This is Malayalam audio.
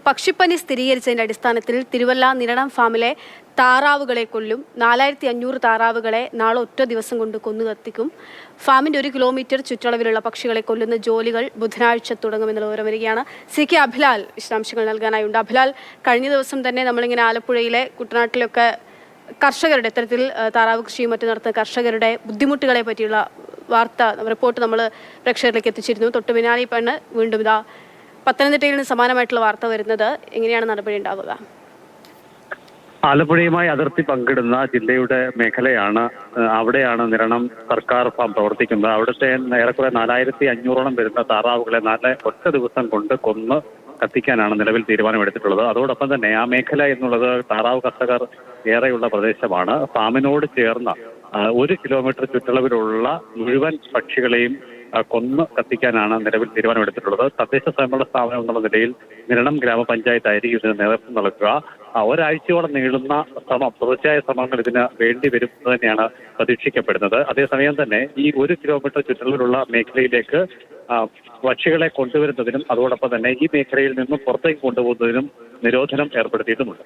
പക്ഷിപ്പനി സ്ഥിരീകരിച്ചതിന്റെ അടിസ്ഥാനത്തിൽ തിരുവല്ല നിരണം ഫാമിലെ താറാവുകളെ കൊല്ലും. 4500 താറാവുകളെ നാളെ ഒറ്റ ദിവസം കൊണ്ട് കൊന്നു കത്തിക്കും. ഫാമിന്റെ 1 കിലോമീറ്റർ ചുറ്റളവിലുള്ള പക്ഷികളെ കൊല്ലുന്ന ജോലികൾ ബുധനാഴ്ച തുടങ്ങുമെന്നുള്ള വിവരം വരികയാണ്. CK അഭിലാൽ വിശദാംശങ്ങൾ നൽകാനായുണ്ട്. അഭിലാൽ, കഴിഞ്ഞ ദിവസം തന്നെ നമ്മളിങ്ങനെ ആലപ്പുഴയിലെ കുട്ടനാട്ടിലൊക്കെ കർഷകരുടെ ഇത്തരത്തിൽ താറാവ് കൃഷിയും മറ്റും നടത്തുന്ന കർഷകരുടെ ബുദ്ധിമുട്ടുകളെ പറ്റിയുള്ള വാർത്ത റിപ്പോർട്ട് നമ്മൾ പ്രേക്ഷകരിലേക്ക് എത്തിച്ചിരുന്നു. തൊട്ടു പിന്നാലെ പെണ്ണ് വീണ്ടും ഇതാ പത്തനംതിട്ടയിൽ നിന്ന് സമാനമായിട്ടുള്ള വാർത്ത വരുന്നത്. എങ്ങനെയാണ് നടപടി ഉണ്ടാവുക? ആലപ്പുഴയുമായി അതിർത്തി പങ്കിടുന്ന ജില്ലയുടെ മേഖലയാണ്. അവിടെയാണ് നിരണം സർക്കാർ ഫാം പ്രവർത്തിക്കുന്നത്. അവിടുത്തെ ഏറെക്കുറെ 4500ഓളം വരുന്ന താറാവുകളെ ഒറ്റ ദിവസം കൊണ്ട് കൊന്ന് കത്തിക്കാനാണ് നിലവിൽ തീരുമാനമെടുത്തിട്ടുള്ളത്. അതോടൊപ്പം തന്നെ ആ മേഖല എന്നുള്ളത് താറാവ് കർഷകർ ഏറെയുള്ള പ്രദേശമാണ്. ഫാമിനോട് ചേർന്ന 1 കിലോമീറ്റർ ചുറ്റളവിലുള്ള മുഴുവൻ പക്ഷികളെയും കൊന്ന് കത്തിക്കാനാണ് നിലവിൽ തീരുമാനമെടുത്തിട്ടുള്ളത്. തദ്ദേശ സ്വയംഭരണ സ്ഥാപനം എന്നുള്ള നിലയിൽ നിരണം ഗ്രാമപഞ്ചായത്തായിരിക്കും ഇതിന് നേതൃത്വം നൽകുക. ഒരാഴ്ചയോളം നീളുന്ന ശ്രമം, തുടർച്ചയായ ശ്രമങ്ങൾ ഇതിന് വേണ്ടി വരും എന്ന് തന്നെയാണ് പ്രതീക്ഷിക്കപ്പെടുന്നത്. അതേസമയം തന്നെ ഈ 1 കിലോമീറ്റർ ചുറ്റളവിലുള്ള മേഖലയിലേക്ക് പക്ഷികളെ കൊണ്ടുവരുന്നതിനും അതോടൊപ്പം തന്നെ ഈ മേഖലയിൽ നിന്നും പുറത്തേക്ക് കൊണ്ടുപോകുന്നതിനും നിരോധനം ഏർപ്പെടുത്തിയിട്ടുമുണ്ട്.